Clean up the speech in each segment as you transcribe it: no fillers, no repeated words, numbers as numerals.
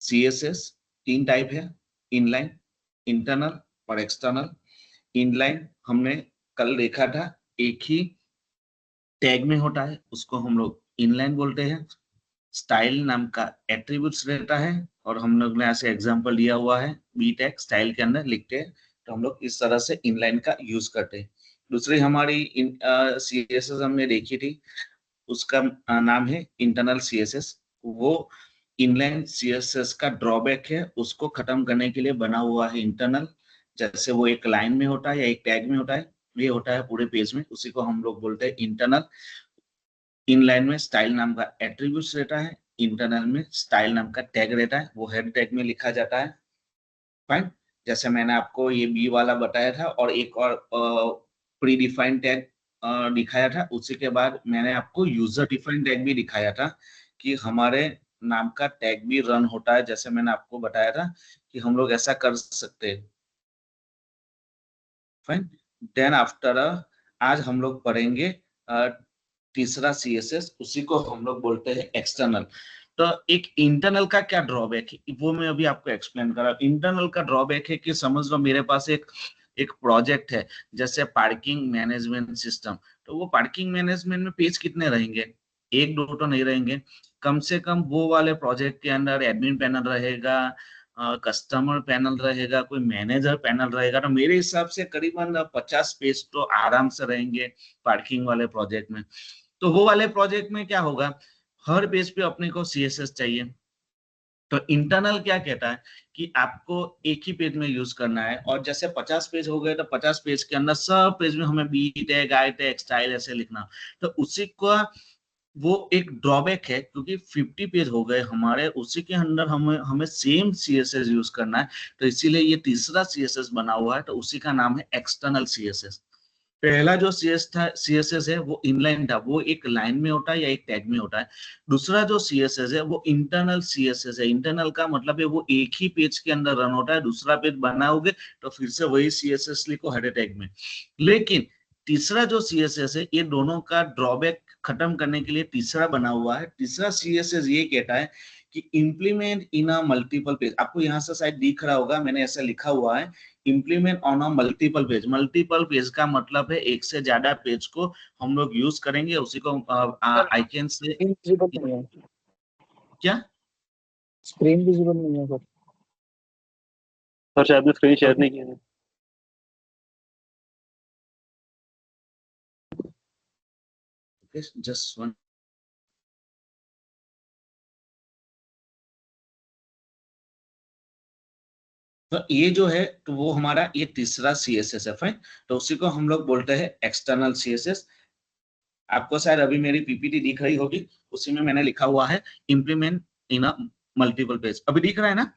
CSS तीन type है, inline, internal और एक्सटर्नल। इनलाइन हमने कल देखा था, एक ही टैग में होता है, उसको हम लोग इनलाइन बोलते हैं। स्टाइल नाम का एट्रीब्यूट्स रहता है, और हम लोग ने ऐसे एग्जांपल दिया हुआ है, बी टैग स्टाइल के अंदर लिखते हैं, तो हम लोग इस तरह से इनलाइन का यूज करते हैं। दूसरी हमारी CSS हमने देखी थी, उसका नाम है इंटरनल CSS। वो इनलाइन CSS का ड्रॉबैक है, उसको खत्म करने के लिए बना हुआ है इंटरनल। जैसे वो एक लाइन में होता है या एक टैग में होता है, ये होता है पूरे पेज में, उसी को हम लोग बोलते हैं इंटरनल। इनलाइन में स्टाइल नाम का एट्रीब्यूट्स रहता है, इंटरनल में स्टाइल नाम का टैग रहता है, वो हेड टैग में लिखा जाता है। फाइन। जैसे मैंने आपको ये बी वाला बताया था, और एक और प्री डिफाइंड टैग दिखाया था, उसी के बाद मैंने आपको यूजर डिफाइंड टैग भी दिखाया था, कि हमारे नाम का टैग भी रन होता है। जैसे मैंने आपको बताया था कि हम लोग ऐसा कर सकते हैं। फाइन। देन आफ्टर आज हम लोग पढ़ेंगे तीसरा CSS, उसी को हम लोग बोलते हैं एक्सटर्नल। तो एक इंटरनल का क्या ड्रॉबैक है, वो मैं अभी आपको एक्सप्लेन कर रहा हूँ। इंटरनल का ड्रॉबैक है कि समझ लो मेरे पास एक एक प्रोजेक्ट है, जैसे पार्किंग मैनेजमेंट सिस्टम। तो वो पार्किंग मैनेजमेंट में पेज कितने रहेंगे, एक दो तो नहीं रहेंगे। कम से कम वो वाले प्रोजेक्ट के अंदर एडमिन पैनल रहेगा, कस्टमर पैनल रहेगा, कोई मैनेजर पैनल रहेगा। तो मेरे हिसाब से करीबन 50 पेज तो आराम से रहेंगे पार्किंग वाले प्रोजेक्ट में। तो वो वाले प्रोजेक्ट में क्या होगा, हर पेज पे अपने को CSS चाहिए। तो इंटरनल क्या कहता है कि आपको एक ही पेज में यूज करना है, और जैसे 50 पेज हो गए तो 50 पेज के अंदर सब पेज में हमें B tag, I tag, style ऐसे लिखना। तो उसी का वो एक ड्रॉबैक है, क्योंकि 50 पेज हो गए हमारे, उसी के अंदर हमें हमें सेम CSS यूज करना है। तो इसीलिए ये तीसरा CSS बना हुआ है, तो उसी का नाम है एक्सटर्नल CSS। पहला जो CSS है वो इनलाइन था, वो एक लाइन में होता है या एक टैग में होता है। दूसरा जो CSS है वो इंटरनल CSS है। इंटरनल का मतलब है वो एक ही पेज के अंदर रन होता है, दूसरा पेज बनाओगे तो फिर से वही CSS लिखो हेडर टैग में। लेकिन तीसरा जो CSS है, ये दोनों का ड्रॉबैक खत्म करने के लिए तीसरा बना हुआ है। तीसरा CSS ये कहता है कि implement in a multiple page. आपको यहाँ से शायद दिख रहा होगा, मैंने ऐसा लिखा हुआ है, implement on a multiple page. Multiple page का मतलब है एक से ज्यादा पेज को हम लोग यूज करेंगे, उसी को आई कैन से। विजिबल नहीं है, क्या स्क्रीन विजिबल नहीं है सर शायद स्क्रीन शेयर नहीं किया है। Just one. तो ये जो है, तो वो हमारा ये तीसरा CSS है। फाइन। तो उसी को हम लोग बोलते हैं एक्सटर्नल CSS। आपको शायद अभी मेरी PPT दिख रही होगी, उसी में मैंने लिखा हुआ है implement in a multiple page. अभी दिख रहा है ना?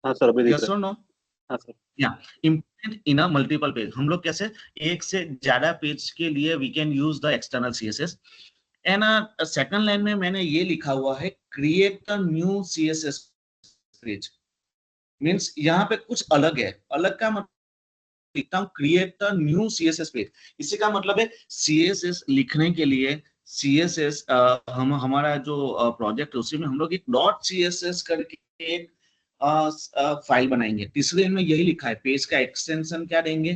हाँ सर अभी दिख यस रहा और है। नो? हाँ सर। या implement in a multiple page, हम लोग कैसे एक से ज्यादा पेज के लिए we can use the external CSS। And second line में मैंने ये लिखा हुआ है create a new CSS page. Means यहाँ पे कुछ अलग है, अलग का मतलब लिखता हूँ create a new CSS page. इसी का मतलब है CSS लिखने के लिए CSS हम हमारा जो प्रोजेक्ट है उसी में हम लोग एक .css करके एक फाइल बनाएंगे। तीसरे में यही लिखा है, पेज का एक्सटेंशन क्या देंगे,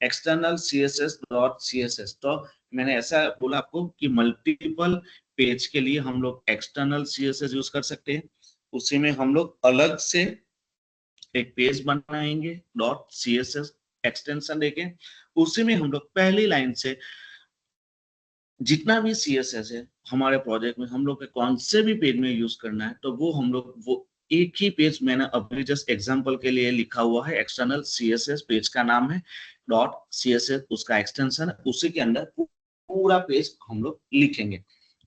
एक्सटर्नल CSS.css। तो मैंने ऐसा बोला आपको कि मल्टीपल पेज के लिए हम लोग एक्सटर्नल CSS यूज कर सकते हैं। उसी में हम लोग अलग से एक पेज बनाएंगे .css एक्सटेंशन देके, उसी में हम लोग पहली लाइन से जितना भी CSS है हमारे प्रोजेक्ट में हम लोग के कौन से भी पेज में यूज करना है, तो वो हम लोग वो एक ही पेज, मैंने अभी जस्ट एग्जांपल के लिए लिखा हुआ है एक्सटर्नल CSS, पेज का नाम है .css, उसका एक्सटेंशन है, उसी के अंदर पूरा पेज हम लोग लिखेंगे।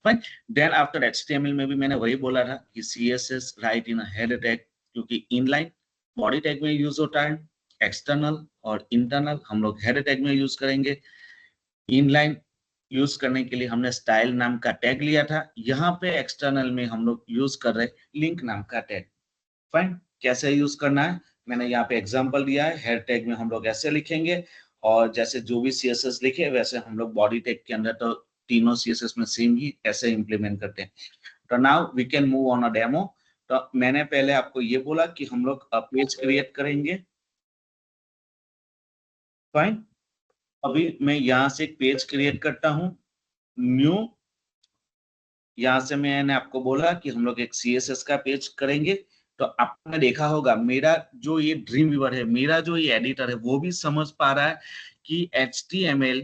फाइन। देन आफ्टर HTML में भी मैंने वही बोला था कि CSS राइट इन हेडर टैग, क्योंकि इनलाइन बॉडी टैग में यूज होता है, एक्सटर्नल और इंटरनल हम लोग हेडर टैग में यूज करेंगे। इनलाइन यूज करने के लिए हमने स्टाइल नाम का टैग लिया था, यहाँ पे एक्सटर्नल में हम लोग यूज कर रहे लिंक नाम का टैग। फाइन। कैसे यूज करना है मैंने यहाँ पे एग्जांपल दिया है, हेड टैग में हम लोग ऐसे लिखेंगे, और जैसे जो भी CSS लिखे वैसे हम लोग बॉडी टैग के अंदर तो तीनों CSS में सेम ही ऐसे इंप्लीमेंट करते हैं। तो now we can move on a demo. तो मैंने पहले आपको ये बोला कि हम लोग पेज क्रिएट करेंगे, फाइन। अभी मैं यहाँ से एक पेज क्रिएट करता हूँ, न्यू। यहाँ से मैंने आपको बोला कि हम लोग एक CSS का पेज करेंगे। तो आपने देखा होगा मेरा जो ये ड्रीम व्यूअर है, मेरा जो ये एडिटर है, वो भी समझ पा रहा है कि HTML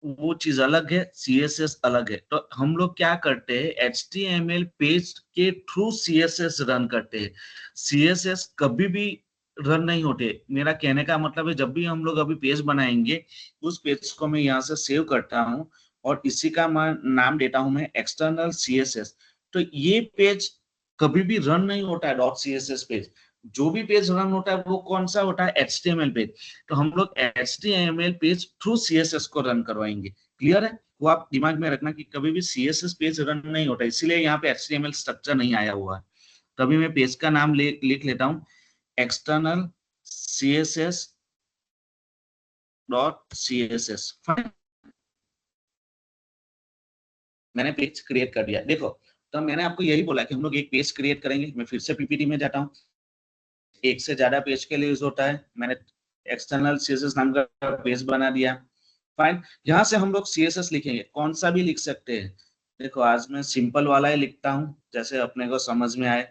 वो चीज अलग है, CSS अलग है। तो हम लोग क्या करते हैं, HTML पेज के थ्रू CSS रन करते हैं। CSS कभी भी रन नहीं होते। मेरा कहने का मतलब है, जब भी हम लोग अभी पेज बनाएंगे, उस पेज को मैं यहाँ से सेव करता हूँ और इसी का नाम देता हूँ मैं एक्सटर्नल CSS। तो ये पेज कभी भी रन नहीं होता है .css पेज। जो भी पेज रन होता है वो कौन सा होता है, HTML पेज। तो हम लोग HTML पेज थ्रू CSS को रन करवाएंगे। क्लियर है? वो आप दिमाग में रखना कि कभी भी CSS पेज रन नहीं होता, इसीलिए यहाँ पे HTML स्ट्रक्चर नहीं आया हुआ है। तभी मैं पेज का नाम लिख लेता हूँ, एक्सटर्नल CSS .css। मैंने पेज क्रिएट कर दिया। देखो, तो मैंने आपको यही बोला कि हम लोग एक पेज क्रिएट करेंगे। मैं फिर से PPT में जाता हूँ। एक से ज्यादा पेज के लिए यूज होता है। मैंने एक्सटर्नल CSS नाम का पेज बना दिया, फाइन। यहाँ से हम लोग CSS लिखेंगे, कौन सा भी लिख सकते हैं। देखो, आज मैं सिंपल वाला ही लिखता हूँ, जैसे अपने को समझ में आए।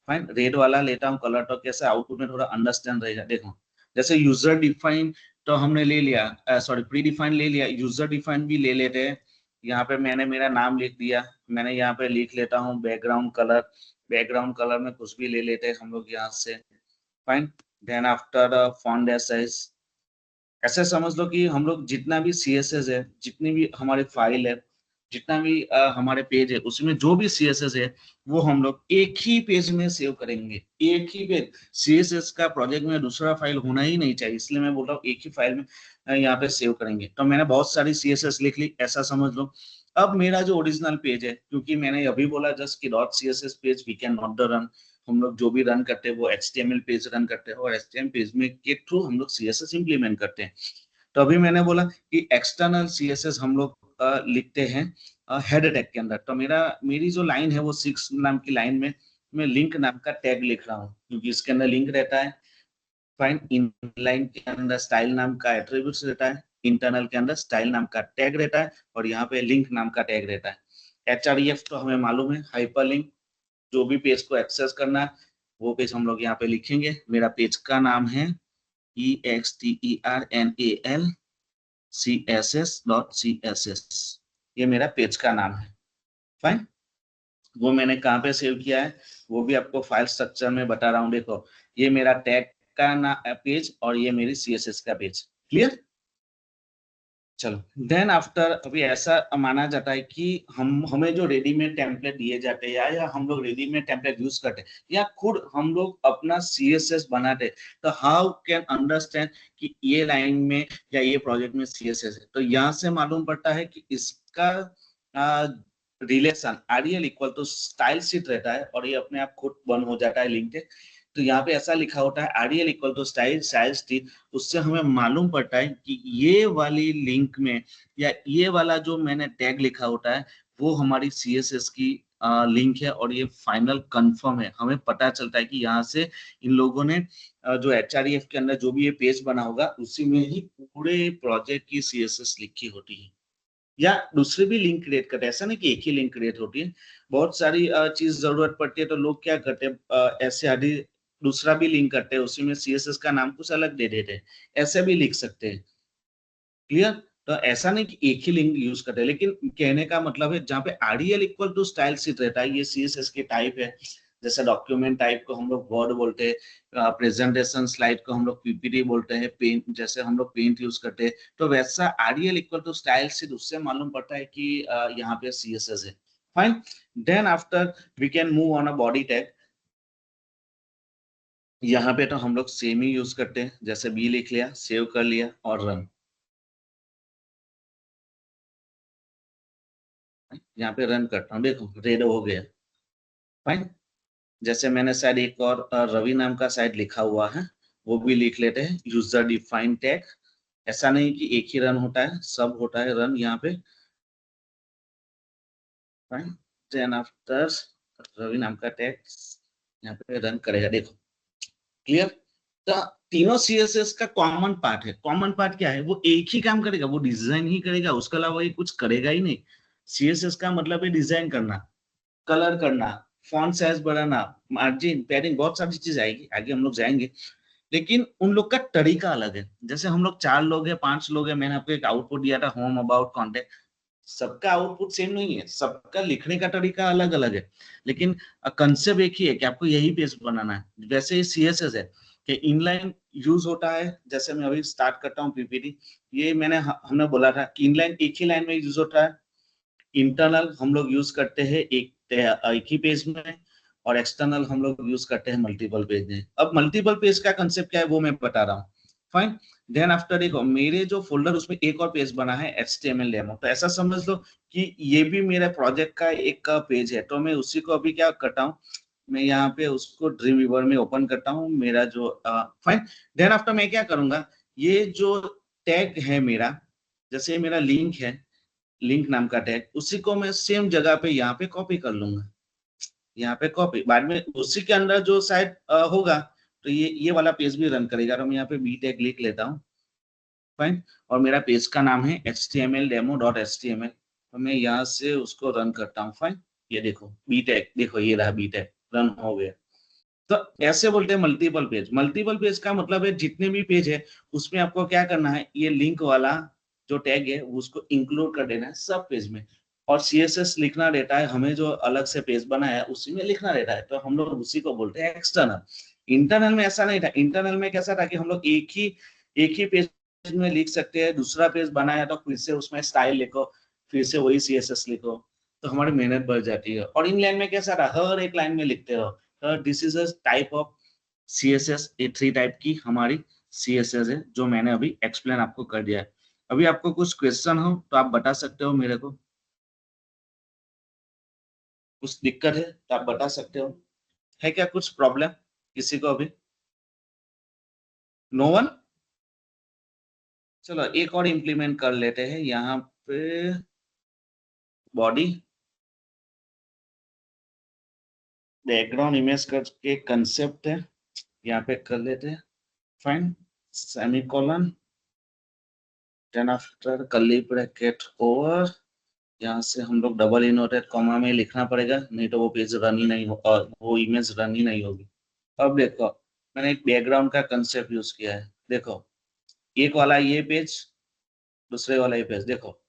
फाइन, रेड वाला लेता हूँ कलर, तो कैसे आउटपुट में थोड़ा अंडरस्टैंड रहेगा। देखो, जैसे यूजर डिफाइन तो हमने ले लिया, सॉरी प्री डिफाइन ले लिया, यूजर डिफाइन भी ले लेते हैं। यहाँ पे मैंने मेरा नाम लिख दिया। मैंने यहाँ पे लिख लेता हूँ बैकग्राउंड कलर। बैकग्राउंड कलर में कुछ भी ले लेते हैं हम लोग यहाँ से, fine. Then after font size. ऐसे समझ लो कि हम लोग जितना भी CSS है, जितनी भी हमारी फाइल है, जितना भी हमारे पेज है, उसमें जो भी CSS है वो हम लोग एक ही पेज में सेव करेंगे। एक ही पेज, CSS का प्रोजेक्ट में दूसरा फाइल होना ही नहीं चाहिए, इसलिए मैं बोल रहा हूँ एक ही फाइल में यहाँ पे सेव करेंगे। तो मैंने बहुत सारी CSS लिख ली, ऐसा समझ लो। अब मेरा जो ओरिजिनल पेज है, क्योंकि मैंने अभी बोला जस्ट कि .css page we can not the run, हम लोग जो भी रन करते हैं वो HTML पेज रन करते हैं, और HTML पेज में के थ्रू हम लोग CSS इंप्लीमेंट करते हैं। तो अभी मैंने बोला कि एक्सटर्नल CSS हम लोग लिखते हैं हेड टैग के अंदर। तो मेरी जो लाइन है वो 6 नाम की लाइन में मैं लिंक नाम का टैग लिख रहा हूँ, क्योंकि इसके अंदर लिंक रहता है। फाइन, इन लाइन के अंदर स्टाइल नाम का एट्रीब्यूट्स रहता है, इंटरनल के अंदर स्टाइल नाम का टैग रहता है, और यहाँ पे लिंक नाम का टैग रहता है। HREF तो हमें मालूम है, हाइपरलिंक। जो भी पेज को एक्सेस करना है वो पेज हम लोग यहाँ पे लिखेंगे। मेरा पेज का नाम है EXTERNAL CSS.css। ये मेरा पेज का नाम है, फाइन। वो मैंने कहाँ पे सेव किया है वो भी आपको फाइल स्ट्रक्चर में बता रहा हूँ। देखो, ये मेरा टैग का पेज और ये मेरी CSS का पेज। क्लियर? चलो, देन आफ्टर, अभी ऐसा माना जाता है कि हमें जो रेडीमेड टेम्पलेट दिए जाते हैं, या हम लोग रेडीमेड टेम्पलेट यूज करते हैं, या खुद हम लोग अपना CSS बनाते हैं, तो हाउ कैन अंडरस्टैंड कि ये लाइन में या ये प्रोजेक्ट में CSS है। तो यहाँ से मालूम पड़ता है कि इसका relation REL equal to style sheet रहता है, और ये अपने आप खुद बंद हो जाता है लिंक। तो यहाँ पे ऐसा लिखा होता है REL equal to style sheet. उससे हमें मालूम पड़ता है कि ये वाली लिंक में या ये वाला जो मैंने टैग लिखा होता है वो हमारी CSS की लिंक है, और ये फाइनल कंफर्म है। हमें पता चलता है कि यहाँ से इन लोगों ने जो HREF के अंदर जो भी ये पेज बना होगा उसी में ही पूरे प्रोजेक्ट की CSS लिखी होती है। या दूसरे भी लिंक क्रिएट करते हैं, ऐसा नहीं कि एक ही लिंक क्रिएट होती है, बहुत सारी चीज जरूरत पड़ती है। तो लोग क्या करते हैं, ऐसे आदि दूसरा भी लिंक करते हैं, उसी में CSS का नाम कुछ अलग दे देते हैं, ऐसे भी लिख सकते हैं। क्लियर? तो ऐसा नहीं कि एक ही लिंक यूज करते हैं, लेकिन कहने का मतलब है जहाँ पे REL equal to style sheet रहता है, ये CSS के टाइप है। जैसे डॉक्यूमेंट टाइप को हम लोग वर्ड बोलते हैं, प्रेजेंटेशन स्लाइड को हम लोग PPT बोलते हैं, पेंट जैसे हम लोग पेंट यूज करते हैं, तो वैसा REL equal to style sheet, उससे मालूम पड़ता है कि यहाँ पे CSS है। Fine, then after we can move on a body tag. यहाँ पे तो हम लोग सेम ही यूज करते हैं, जैसे B लिख लिया, सेव कर लिया और रन। यहाँ पे रन करता हूँ, देखो रेड हो गया। फाइन, जैसे मैंने शायद एक और रवि नाम का शायद लिखा हुआ है, वो भी लिख लेते हैं, यूजर डिफाइन टैग। ऐसा नहीं कि एक ही रन होता है, सब होता है रन यहाँ पे। फाइन, देन आफ्टर रवि नाम का टैग यहाँ पे रन करेगा। देखो क्लियर। तो तीनों सीएसएस का कॉमन पार्ट है। कॉमन पार्ट क्या है? वो एक ही काम करेगा, वो डिजाइन ही करेगा, उसके अलावा ये कुछ करेगा ही नहीं। सीएसएस का मतलब है डिजाइन करना, कलर करना, फॉन्ट साइज बढ़ाना, मार्जिन, पैडिंग, बहुत सारी चीज आएगी, आगे हम लोग जाएंगे। लेकिन उन लोग का तरीका अलग है। जैसे हम लोग 4 लोग हैं, 5 लोग हैं, मैंने आपको एक आउटपुट दिया था होम, अबाउट, कॉन्टेक्ट, सबका आउटपुट सेम नहीं है, सबका लिखने का तरीका अलग अलग है, लेकिन कंसेप्ट एक ही है कि आपको यही पेज बनाना है। वैसे ही सीएसएस है कि इनलाइन यूज होता है। जैसे मैं अभी स्टार्ट करता हूँ पीपीटी, ये हमने बोला था कि इनलाइन एक ही लाइन में यूज होता है। इंटरनल हम लोग यूज करते हैं एक ही पेज में, और एक्सटर्नल हम लोग यूज करते हैं मल्टीपल पेज में। अब मल्टीपल पेज का कंसेप्ट क्या है वो मैं बता रहा हूँ। फाइन। देन आफ्टर देखो मेरे जो फोल्डर उसमें एक और पेज बना है HTML डेमो। तो ऐसा समझ लो कि ये भी मेरे प्रोजेक्ट का एक पेज है। तो मैं उसी को अभी क्या करता हूँ, मैं यहाँ पे उसको ड्रीम वीवर में ओपन करता हूँ मेरा जो फाइन। देन आफ्टर मैं क्या करूंगा, ये जो टैग है मेरा, जैसे मेरा लिंक है, लिंक नाम का टैग, उसी को मैं सेम जगह पे यहाँ पे कॉपी कर लूंगा। यहाँ पे कॉपी, बाद में उसी के अंदर जो शायद होगा, तो ये वाला पेज भी रन करेगा। तो मैं यहाँ पे बी टैग लिख लेता हूँ। फाइन। और मेरा पेज का नाम है html-demo.html। तो मैं यहाँ से उसको रन करता हूँ। फाइन। ये देखो बी टैग, देखो ये रहा बी टैग, रन हो गया। तो ऐसे बोलते हैं मल्टीपल पेज। मल्टीपल पेज का मतलब है जितने भी पेज है उसमें आपको क्या करना है, ये लिंक वाला जो टैग है उसको इंक्लूड कर देना है सब पेज में। और सीएसएस लिखना रहता है हमें, जो अलग से पेज बना है उसी में लिखना रहता है। तो हम लोग उसी को बोलते हैं एक्सटर्नल। इंटरनल में ऐसा नहीं था। इंटरनल में कैसा था कि हम लोग एक ही पेज में लिख सकते हैं। दूसरा पेज बनाया तो फिर से उसमें स्टाइल लिखो, फिर से वही सीएसएस लिखो, तो हमारी मेहनत बढ़ जाती है। और इन लाइन में कैसा था, हर एक लाइन में लिखते रहो। This is a type of CSS. ये 3 टाइप की हमारी सीएसएस है, जो मैंने अभी एक्सप्लेन आपको कर दिया है। अभी आपको कुछ क्वेश्चन हो तो आप बता सकते हो मेरे को, कुछ दिक्कत है तो आप बता सकते हो। है क्या कुछ प्रॉब्लम किसी को अभी? No one. चलो एक और इम्प्लीमेंट कर लेते हैं यहाँ पे। बॉडी बैकग्राउंड इमेज करके कंसेप्ट है, यहाँ पे कर लेते हैं। Fine. Semicolon, then after curly bracket over, यहाँ से हम लोग डबल इनवर्टेड कॉमा में लिखना पड़ेगा, नहीं तो वो पेज रन ही नहीं हो, वो इमेज रन ही नहीं होगी। अब देखो मैंने एक बैकग्राउंड का कंसेप्ट यूज किया है। देखो एक वाला ये पेज, दूसरे वाला ये पेज, देखो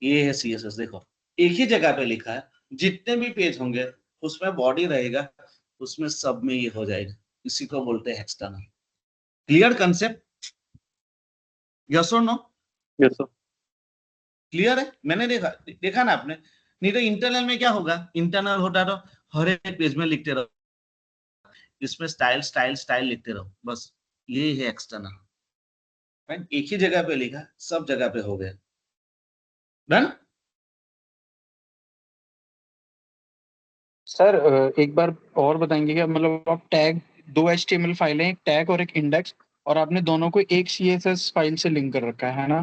ये है सीएसएस। देखो एक ही जगह पे लिखा है, जितने भी पेज होंगे उसमें बॉडी रहेगा, उसमें सब में ये हो जाएगा। इसी को बोलते हैं एक्सटर्नल। Clear concept? यस और नो? Yes sir. क्लियर है? मैंने देखा देखा ना आपने। नहीं तो इंटरनल में क्या होगा, इंटरनल होता तो हर एक पेज में लिखते रहो, इसमें स्टाइल स्टाइल स्टाइल लिखते रहो, बस। ये है एक्सटर्नल। एक ही जगह पे लिखा, सब जगह पे हो गया। डन। सर एक बार और बताएंगे क्या, मतलब आप टैग, 2 HTML फाइलें, एक टैग और एक इंडेक्स, और आपने दोनों को एक CSS फाइल से लिंक कर रखा है ना?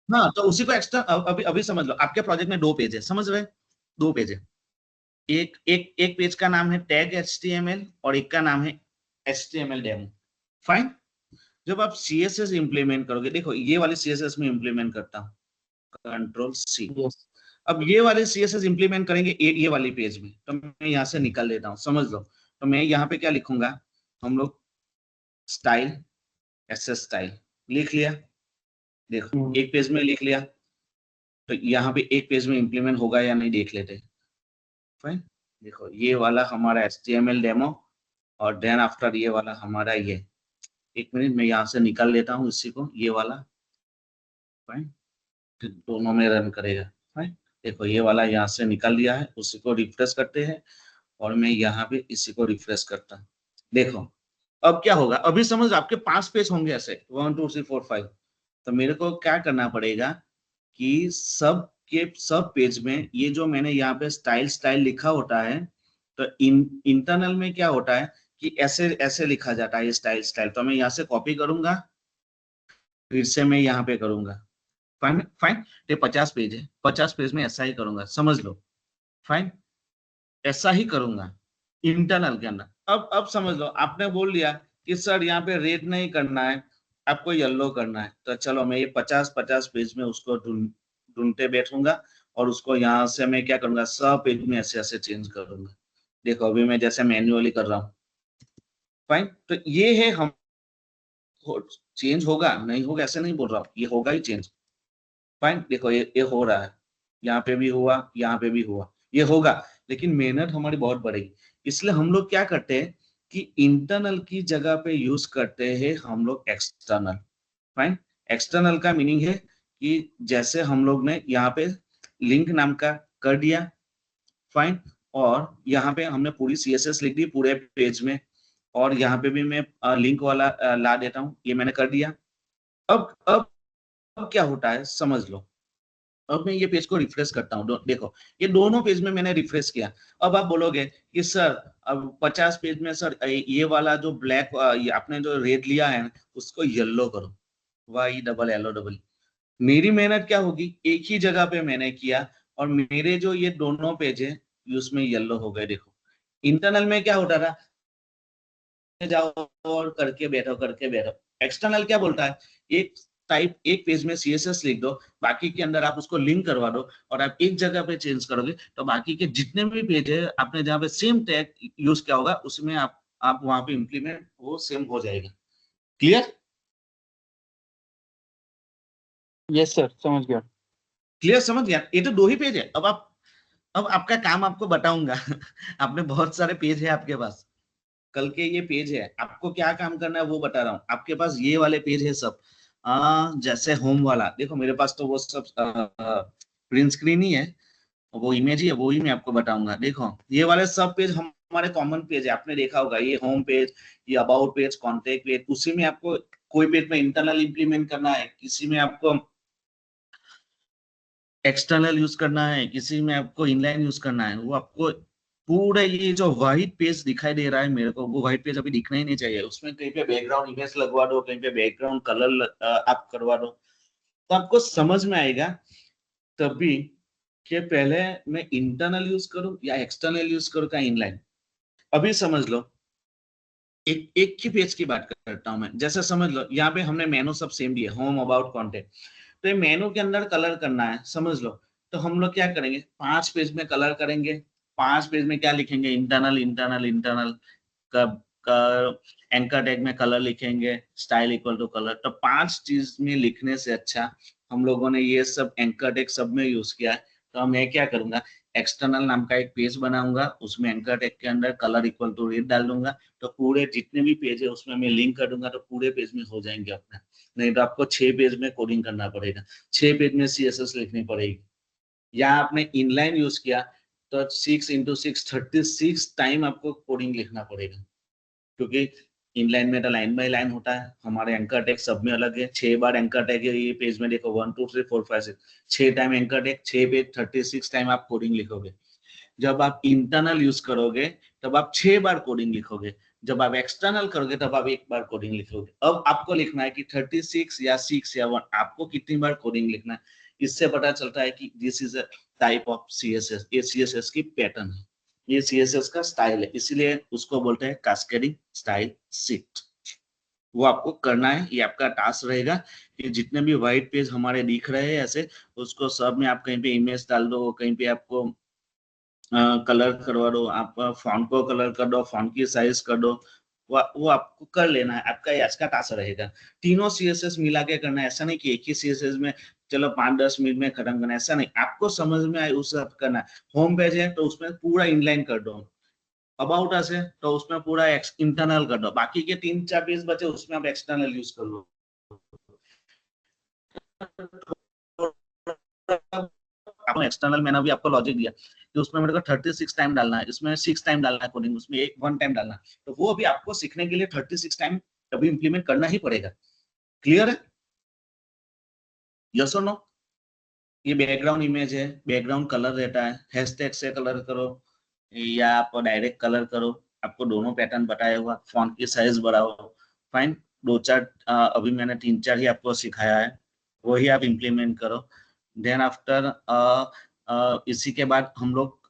हाँ तो उसी को एक्स्ट्रा अभी अभी समझ लो। आपके प्रोजेक्ट में 2 पेज है, समझ रहे? 2 पेज है। एक पेज का नाम है टैग HTML और एक का नाम है HTML डेमो। फाइन। जब आप CSS इंप्लीमेंट करोगे, देखो ये वाले CSS में इंप्लीमेंट करता हूँ, Ctrl+C। यस। अब ये वाले CSS इंप्लीमेंट करेंगे ये वाली पेज में, तो मैं यहाँ से निकाल लेता हूँ, समझ लो। तो मैं यहाँ पे क्या लिखूंगा, हम लोग स्टाइल, SS स्टाइल लिख लिया। देखो एक पेज में लिख लिया, तो यहाँ पे एक पेज में इंप्लीमेंट होगा या नहीं देख लेते। फाइन। देखो ये वाला हमारा HTML डेमो, और देन आफ्टर ये वाला हमारा ये। एक मिनट मैं यहाँ से निकाल लेता हूँ इसी को, ये वाला। फाइन। फिर दोनों में रन करेगा। फाइन। देखो ये वाला यहाँ से निकाल दिया है, उसी को रिफ्रेश करते हैं, और मैं यहाँ पे इसी को रिफ्रेश करता हूँ। देखो अब क्या होगा, अभी समझ आपके 5 पेज होंगे ऐसे, 1 2 3 4 5। तो मेरे को क्या करना पड़ेगा कि सब के सब पेज में ये जो मैंने यहाँ पे स्टाइल स्टाइल लिखा होता है, तो इंटरनल में क्या होता है कि ऐसे ऐसे लिखा जाता है ये स्टाइल स्टाइल। तो मैं यहाँ से कॉपी करूंगा, फिर से मैं यहाँ पे करूंगा। Fine fine. ये 50 पेज है, 50 पेज में ऐसा ही करूंगा, समझ लो। फाइन। ऐसा ही करूंगा इंटरनल के अंदर। अब समझ लो, आपने बोल दिया कि सर यहाँ पे रेड नहीं करना है, आपको येलो करना है, तो चलो मैं ये 50-50 पेज में उसको ढूंढते बैठूंगा और उसको यहाँ से मैं क्या करूंगा, सब पेज में ऐसे ऐसे चेंज करूंगा। देखो अभी मैं जैसे मैन्युअली कर रहा हूँ। फाइन, तो ये है हम, चेंज होगा नहीं होगा ऐसे नहीं बोल रहा हूँ, ये होगा ही चेंज। फाइन, देखो ये हो रहा है, यहाँ पे भी हुआ, यहाँ पे भी हुआ, ये होगा, लेकिन मेहनत हमारी बहुत बढ़ेगी। इसलिए हम लोग क्या करते हैं कि इंटरनल की जगह पे यूज करते हैं हम लोग एक्सटर्नल। फाइन, एक्सटर्नल का मीनिंग है कि जैसे हम लोग ने यहाँ पे लिंक नाम का कर दिया। फाइन, और यहाँ पे हमने पूरी सीएसएस लिख दी पूरे पेज में, और यहाँ पे भी मैं लिंक वाला ला देता हूँ, ये मैंने कर दिया। अब क्या होता है समझ लो। अब मैं ये पेज को रिफ्रेश करता हूँ, देखो ये दोनों पेज में मैंने रिफ्रेश किया। अब आप बोलोगे कि सर अब 50 पेज में सर ये वाला जो ब्लैक, आपने जो रेड लिया है उसको येलो करो, Y double L O double. मेरी मेहनत क्या होगी, एक ही जगह पे मैंने किया, और मेरे जो ये दोनों पेज है उसमें येलो हो गए। देखो इंटरनल में क्या होता था, जाओ और करके बैठो। एक्सटर्नल क्या बोलता है, एक टाइप एक पेज में सीएसएस लिख दो, बाकी के अंदर आप उसको लिंक करवा दो, और आप एक जगह पे चेंज करोगे तो बाकी के जितने भी पेज है आपने जहाँ पे सेम टैग यूज किया होगा उसमें आप वहां पे इम्प्लीमेंट वो सेम हो जाएगा। क्लियर? यस सर, समझ गया। क्लियर, समझ गया? ये तो दो ही पेज है। अब आपका काम आपको बताऊंगा आपने बहुत सारे पेज है आपके पास, कल के ये पेज है, आपको क्या काम करना है वो बता रहा हूँ। आपके पास ये वाले पेज है सब, जैसे होम वाला देखो, मेरे पास तो वो सब प्रिंट स्क्रीन ही है, वो इमेज ही है, वो ही मैं आपको बताऊंगा। देखो ये वाले सब पेज हमारे कॉमन पेज है, आपने देखा होगा, ये होम पेज, ये अबाउट पेज, कॉन्टेक्ट पेज, उसी में आपको कोई पेज में इंटरनल इंप्लीमेंट करना है, किसी में आपको एक्सटर्नल यूज करना है, किसी में आपको इनलाइन यूज करना है, वो आपको पूरे ये जो व्हाइट पेज दिखाई दे रहा है मेरे को, वो व्हाइट पेज अभी दिखना ही नहीं चाहिए। उसमें कहीं पे बैकग्राउंड इमेज लगवा दो, कहीं पे बैकग्राउंड कलर आप करवा दो, तो आपको समझ में आएगा तभी कि पहले मैं इंटरनल यूज करूं या एक्सटर्नल यूज करूं का इनलाइन। अभी समझ लो, एक एक ही पेज की बात करता हूं मैं। जैसे समझ लो यहाँ पे हमने मेनू सब सेम दिया, होम, अबाउट, कॉन्टेक्ट। तो ये मेनू के अंदर कलर करना है समझ लो, तो हम लोग क्या करेंगे, 5 पेज में कलर करेंगे। 5 पेज में क्या लिखेंगे, इंटरनल इंटरनल इंटरनल, कब एंकर टैग में कलर लिखेंगे, स्टाइल इक्वल टू कलर। तो 5 चीज में लिखने से अच्छा हम लोगों ने ये सब एंकर टैग सब में यूज किया है। तो मैं क्या करूंगा, एक्सटर्नल नाम का एक पेज बनाऊंगा, उसमें एंकर टैग के अंदर कलर इक्वल टू रेड डाल दूंगा, तो पूरे जितने भी पेज है उसमें मैं लिंक कर दूंगा, तो पूरे पेज में हो जाएंगे अपने। नहीं तो आपको 6 पेज में कोडिंग करना पड़ेगा, 6 पेज में सीएसएस लिखनी पड़ेगी। या आपने इनलाइन यूज किया तो 6 × 6 36 टाइम आपको कोडिंग लिखना पड़ेगा, क्योंकि इनलाइन में तो लाइन बाय लाइन होता है, हमारे एंकर टैग सब में अलग है। 6 बार एंकर टैग है ये पेज में, देखो 1 2 3 4 5 6, 6 time anchor tag, 6 page, 36 time आप कोडिंग लिखोगे। जब आप इंटरनल यूज करोगे तब आप 6 बार कोडिंग लिखोगे, जब आप एक्सटर्नल करोगे तब आप 1 बार कोडिंग लिखोगे। अब आपको लिखना है कि 36 या 6 या 1 आपको कितनी बार कोडिंग लिखना है। इससे पता चलता है कि this is a type of CSS, ये सीएसएस की पैटर्न है, ये सीएसएस का स्टाइल है, इसलिए उसको बोलते हैं कास्केडिंग स्टाइल शीट। वो आपको करना है, ये आपका टास्क रहेगा कि जितने भी व्हाइट पेज हमारे दिख रहे हैं ऐसे, उसको सब में आप कहीं पे इमेज डाल दो, कहीं पे आपको कलर करवा दो, आप फॉन्ट को कलर कर दो, फॉन्ट की साइज कर दो, वो आपको कर लेना है, आपका आज का टास्क रहेगा। तीनों सीएसएस मिला के करना है, ऐसा नहीं कि एक ही सीएसएस में चलो 5-10 मिनट में खत्म करना है, ऐसा नहीं, आपको समझ में आए उस सब करना है। होम पेज है तो उसमें पूरा इनलाइन कर दो, अबाउट अस है तो उसमें पूरा इंटरनल कर दो, बाकी के 3-4 पेज बचे उसमें आप एक्सटर्नल यूज कर लो। एक्सटर्नल मैंने भी आपको लॉजिक दिया कि उसमें मेरे को 36 टाइम डालना है, इसमें 6 टाइम डालना है कोडिंग, उसमें 1 टाइम डालना है, तो वो अभी आपको सीखने के लिए 36 टाइम अभी इंप्लीमेंट करना ही पड़ेगा। क्लियर है? यस और नो? ये बैकग्राउंड इमेज है, बैकग्राउंड कलर रहता है, हैशटैग से कलर करो या आप डायरेक्ट कलर करो, आपको दोनों पैटर्न बताया हुआ, फॉन्ट की साइज बढ़ाओ। फाइन, 2-4 अभी मैंने 3-4 ही आपको सिखाया है, वही आप इम्प्लीमेंट करो। देन आफ्टर इसी के बाद हम लोग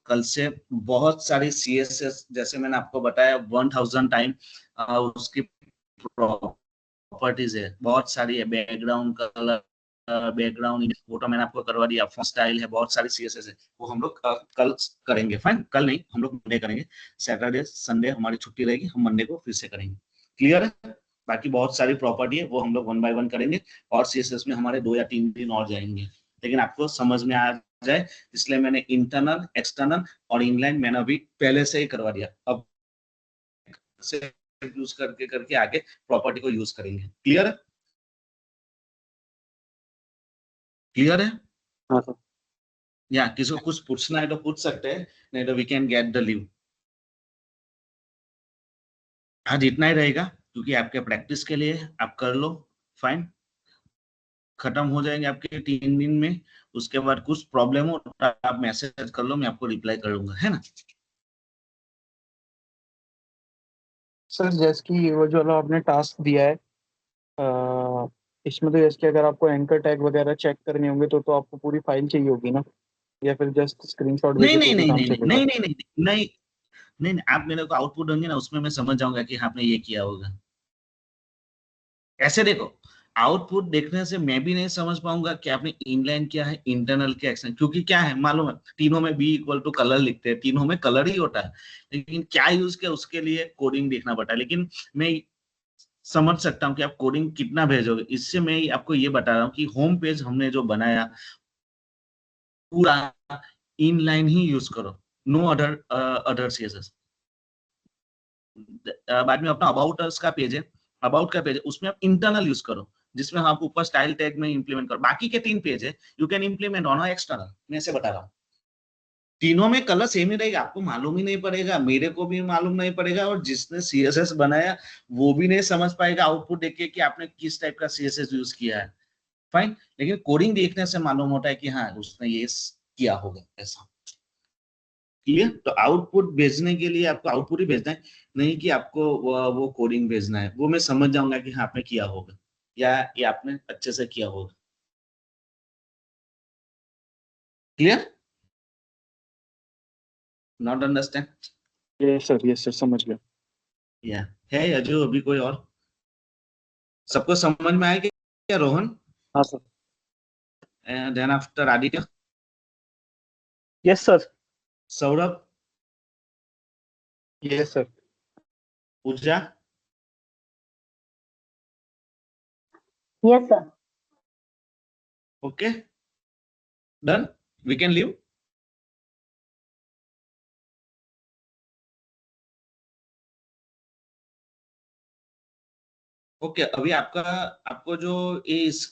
कल से बहुत सारी CSS, जैसे मैंने आपको बताया 1000 टाइम उसकी प्रॉपर्टीज है, बहुत सारी है, बैकग्राउंड कलर, बैकग्राउंड फोटो मैंने आपको करवा दिया, फॉन्ट स्टाइल है, बहुत सारी CSS है, वो हम लोग कल करेंगे। फाइन, कल नहीं, हम लोग मंडे करेंगे। सैटरडे संडे हमारी छुट्टी रहेगी, हम मंडे को फिर से करेंगे। क्लियर है? बाकी बहुत सारी प्रॉपर्टी है, वो हम लोग 1 बाय 1 करेंगे, और CSS में हमारे 2 या 3 दिन और जाएंगे, लेकिन आपको समझ में आ जाए इसलिए मैंने इंटरनल, एक्सटर्नल और इनलाइन मैंने अभी पहले से ही करवा दिया। अब से यूज करके करके आगे प्रॉपर्टी को यूज करेंगे। क्लियर है? क्लियर है? हाँ सर। या किसी को कुछ पूछना है तो पूछ सकते हैं, नहीं तो we can get the leave. आज इतना ही रहेगा, क्योंकि आपके प्रैक्टिस के लिए आप कर लो। फाइन, खत्म हो जाएंगे आपके 3 दिन में। उसके बाद कुछ प्रॉब्लम हो तो आप मैसेज कर लो, मैं आपको रिप्लाई करूंगा, है ना? सर जैसे कि वो जो आपने टास्क दिया है, इसमें तो जैसे कि अगर आपको एंकर टैग वगैरह चेक करने होंगे तो आपको पूरी फाइल चाहिए होगी ना, या फिर जस्ट स्क्रीनशॉट नहीं भेजे नहीं तो भी नहीं काम नहीं नहीं चलेगा? नहीं नहीं नहीं नहीं नहीं नहीं, आप मेरे को आउटपुट देंगे ना, उसमें मैं समझ जाऊंगा कि आपने ये किया होगा। ऐसे देखो, आउटपुट देखने से मैं भी नहीं समझ पाऊंगा कि आपने इनलाइन किया है, इंटरनल क्या एक्शन, क्योंकि क्या है मालूम है, तीनों में बी इक्वल टू कलर लिखते हैं, तीनों में कलर ही होता है, लेकिन क्या यूज किया उसके लिए कोडिंग देखना पड़ता है। लेकिन मैं समझ सकता हूँ कि आप कोडिंग कितना भेजोगे, इससे मैं आपको ये बता रहा हूँ कि होम पेज हमने जो बनाया पूरा इनलाइन ही यूज करो, नो अदर अदर CSS। बाद में अपना अबाउट अस का पेज है, अबाउट का पेज है, उसमें आप इंटरनल यूज करो, जिसमें आप ऊपर स्टाइल टैग में इंप्लीमेंट करो। बाकी के 3 पेज है you can implement on external. मैं ऐसे बता रहा हूँ, तीनों में कलर सेम ही रहेगा, आपको मालूम ही नहीं पड़ेगा, मेरे को भी मालूम नहीं पड़ेगा, और जिसने CSS बनाया वो भी नहीं समझ पाएगा आउटपुट देख के कि आपने किस टाइप का CSS यूज किया है। फाइन, लेकिन कोडिंग देखने से मालूम होता है कि हाँ उसने ये किया होगा ऐसा। क्लियर? तो आउटपुट भेजने के लिए आपको आउटपुट ही भेजना है, नहीं कि आपको वो कोडिंग भेजना है। वो मैं समझ जाऊंगा कि हाँ आपने किया होगा, या ये आपने अच्छे से किया होगा। Clear? Not understand? Yes sir समझ गया। या है या जो अभी कोई और? सबको समझ में आएगा क्या? रोहन, हाँ sir. Then after Aditya, yes sir. Saurabh, yes sir. Pooja, Yes, sir. Okay, done, we can leave. Okay, अभी आपका आपको जो इस